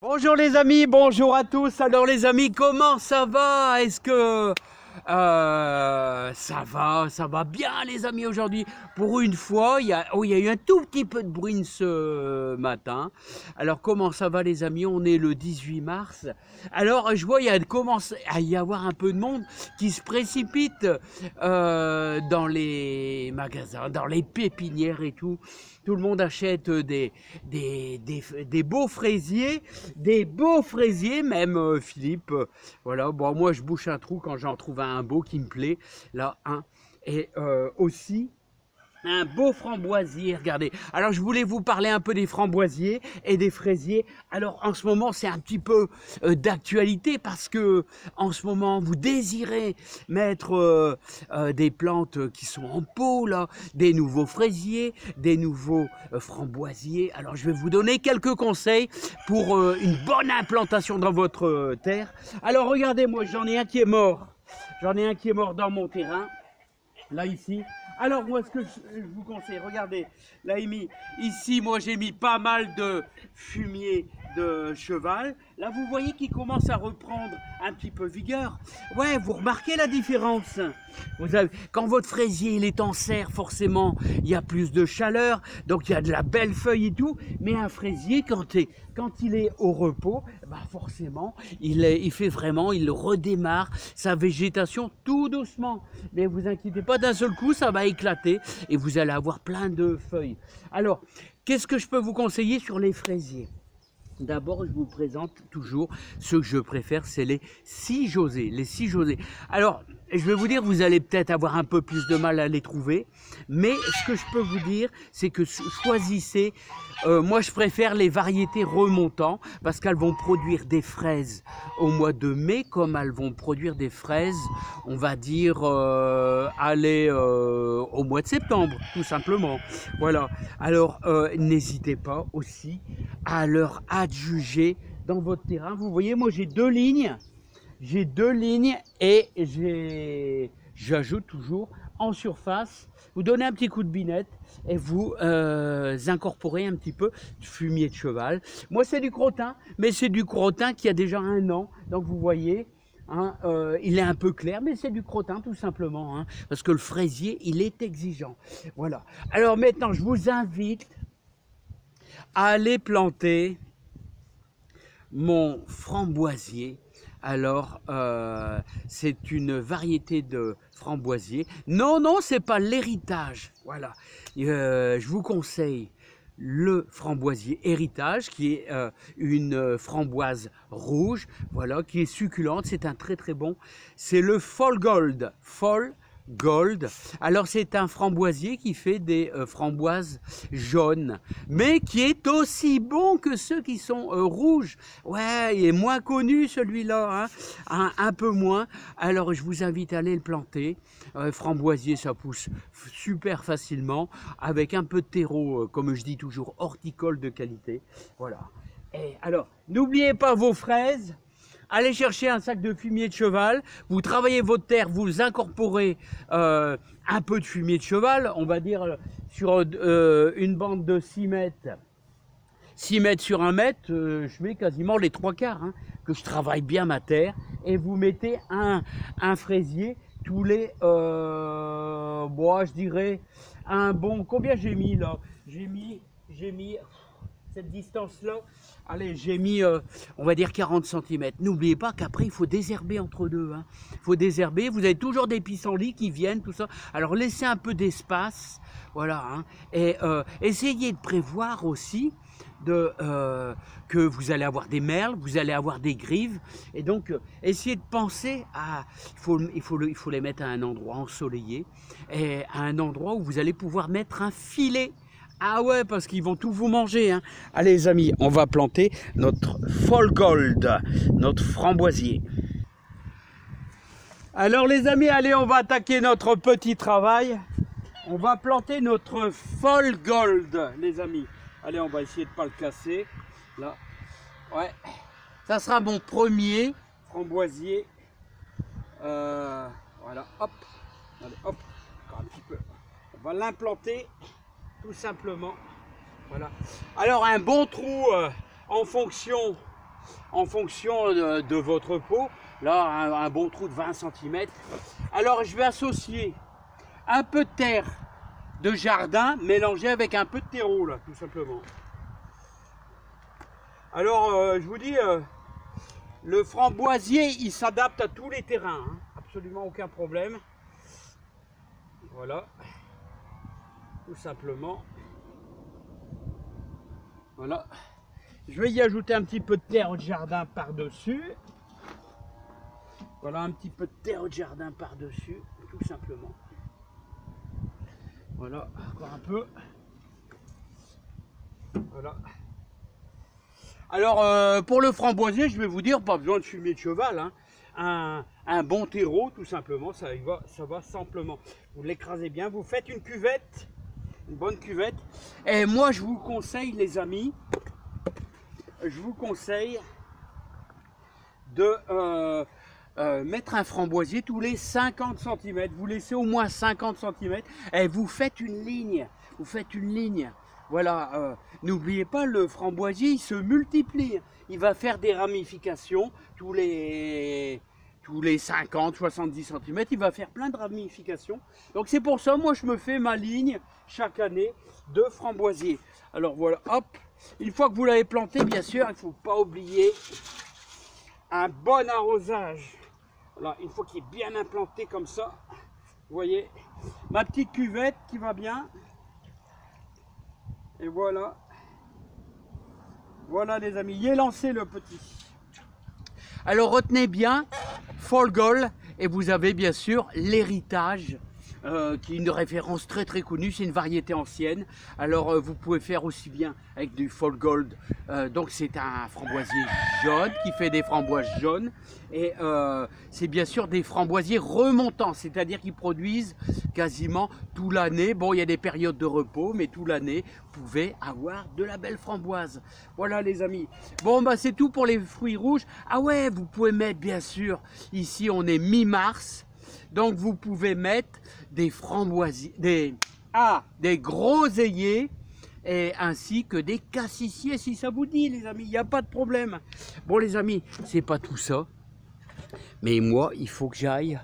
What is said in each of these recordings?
Bonjour les amis, bonjour à tous. Alors les amis, comment ça va? Est-ce que ça va bien les amis aujourd'hui? Pour une fois, il y a eu un tout petit peu de bruine ce matin. Alors comment ça va les amis? On est le 18 mars. Alors je vois il commence à y avoir un peu de monde qui se précipite dans les magasins, dans les pépinières et tout. Tout le monde achète des beaux fraisiers, même Philippe. Voilà, bon, moi je bouche un trou quand j'en trouve un beau qui me plaît. Là, et aussi un beau framboisier, regardez. Alors je voulais vous parler un peu des framboisiers et des fraisiers. Alors en ce moment c'est un petit peu d'actualité parce que en ce moment vous désirez mettre des plantes qui sont en pot là, des nouveaux fraisiers, des nouveaux framboisiers. Alors je vais vous donner quelques conseils pour une bonne implantation dans votre terre. Alors regardez, moi j'en ai un qui est mort. J'en ai un qui est mort dans mon terrain. Là ici. Alors moi ce que je vous conseille, regardez, là ici moi j'ai mis pas mal de fumier de cheval. Là vous voyez qu'il commence à reprendre un petit peu vigueur. Ouais, vous remarquez la différence. Quand votre fraisier il est en serre, forcément il y a plus de chaleur, donc il y a de la belle feuille et tout. Mais un fraisier quand il est au repos, bah forcément il fait vraiment, il redémarre sa végétation tout doucement. Mais vous inquiétez pas, d'un seul coup ça va éclater et vous allez avoir plein de feuilles. Alors qu'est-ce que je peux vous conseiller sur les fraisiers? D'abord, je vous présente toujours ceux que je préfère, c'est les 6 José. Les 6 José. Alors, je vais vous dire, vous allez peut-être avoir un peu plus de mal à les trouver, mais ce que je peux vous dire, c'est que choisissez. Moi, je préfère les variétés remontants parce qu'elles vont produire des fraises au mois de mai, comme elles vont produire des fraises, on va dire, au mois de septembre, tout simplement. Voilà. Alors, n'hésitez pas aussi à leur adjuger dans votre terrain. Vous voyez, moi j'ai deux lignes et j'ajoute toujours en surface. Vous donnez un petit coup de binette et vous incorporez un petit peu de fumier de cheval. Moi c'est du crottin, mais c'est du crottin qui a déjà 1 an. Donc vous voyez, il est un peu clair, mais c'est du crottin tout simplement, parce que le fraisier il est exigeant. Voilà. Alors maintenant je vous invite à aller planter mon framboisier. Alors, c'est une variété de framboisier. Non, non, c'est pas l'héritage. Voilà. Je vous conseille le framboisier héritage, qui est une framboise rouge, voilà, qui est succulente. C'est un très très bon. C'est le Fall Gold. Fall Gold. Alors c'est un framboisier qui fait des framboises jaunes, mais qui est aussi bon que ceux qui sont rouges. Ouais, il est moins connu celui-là, un peu moins. Alors je vous invite à aller le planter. Framboisier, ça pousse super facilement, avec un peu de terreau, comme je dis toujours, horticole de qualité. Voilà. Et alors, n'oubliez pas vos fraises. Allez chercher un sac de fumier de cheval, vous travaillez votre terre, vous incorporez un peu de fumier de cheval, on va dire sur une bande de 6 mètres. 6 mètres sur 1 mètre, je mets quasiment les 3/4, que je travaille bien ma terre. Et vous mettez un fraisier tous les, je dirais, un bon, combien j'ai mis là? J'ai mis cette distance-là. Allez, j'ai mis, on va dire 40 cm. N'oubliez pas qu'après, il faut désherber entre deux. Il faut désherber. Vous avez toujours des pissenlits qui viennent, tout ça. Alors, laissez un peu d'espace. Voilà. Et essayez de prévoir aussi que vous allez avoir des merles, vous allez avoir des grives. Et donc, essayez de penser à... Il faut les mettre à un endroit ensoleillé. Et à un endroit où vous allez pouvoir mettre un filet. Ah ouais, parce qu'ils vont tout vous manger. Allez les amis, on va planter notre Fall Gold, notre framboisier. Alors les amis, allez, on va attaquer notre petit travail. On va planter notre Fall Gold, les amis. Allez, on va essayer de ne pas le casser. Là, ouais. Ça sera mon premier framboisier. Voilà, hop. Allez, hop. Encore un petit peu. On va l'implanter. Tout simplement. Voilà. Alors un bon trou en fonction en fonction de votre pot. Là, un bon trou de 20 cm. Alors, je vais associer un peu de terre de jardin mélangé avec un peu de terreau, là, tout simplement. Alors, je vous dis, le framboisier, il s'adapte à tous les terrains, hein. Absolument aucun problème. Voilà, tout simplement. Voilà. Je vais y ajouter un petit peu de terre de jardin par-dessus. Voilà, un petit peu de terre de jardin par-dessus, tout simplement. Voilà, encore un peu. Voilà. Alors, pour le framboisier, je vais vous dire, pas besoin de fumier de cheval, hein. Un bon terreau, tout simplement, ça va simplement. Vous l'écrasez bien, vous faites une cuvette, une bonne cuvette. Et moi, je vous conseille, les amis, je vous conseille de mettre un framboisier tous les 50 cm. Vous laissez au moins 50 cm et vous faites une ligne. Vous faites une ligne. Voilà, n'oubliez pas, le framboisier, il se multiplie. Il va faire des ramifications tous les 50, 70 cm. Il va faire plein de ramifications. Donc c'est pour ça, moi, je me fais ma ligne chaque année de framboisier. Alors voilà, hop. Une fois que vous l'avez planté, bien sûr, il ne faut pas oublier un bon arrosage. Voilà, une fois qu'il est bien implanté comme ça, vous voyez, ma petite cuvette qui va bien. Et voilà. Voilà les amis, il est lancé le petit. Alors retenez bien, Folgol, et vous avez bien sûr l'héritage, qui est une référence très très connue, c'est une variété ancienne. Alors vous pouvez faire aussi bien avec du Folgold, donc c'est un framboisier jaune qui fait des framboises jaunes, et c'est bien sûr des framboisiers remontants, c'est-à-dire qu'ils produisent quasiment tout l'année. Bon, il y a des périodes de repos, mais tout l'année, vous pouvez avoir de la belle framboise. Voilà les amis. Bon, bah c'est tout pour les fruits rouges. Ah ouais, vous pouvez mettre bien sûr, ici on est mi-mars, donc vous pouvez mettre des framboisiers, des groseilliers, et ainsi que des cassissiers si ça vous dit les amis, il n'y a pas de problème. Bon les amis, c'est pas tout ça, mais moi il faut que j'aille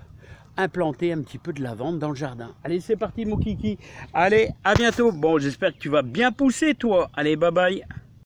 implanter un petit peu de lavande dans le jardin. Allez, c'est parti mon kiki, allez, à bientôt. Bon, j'espère que tu vas bien pousser toi. Allez, bye bye.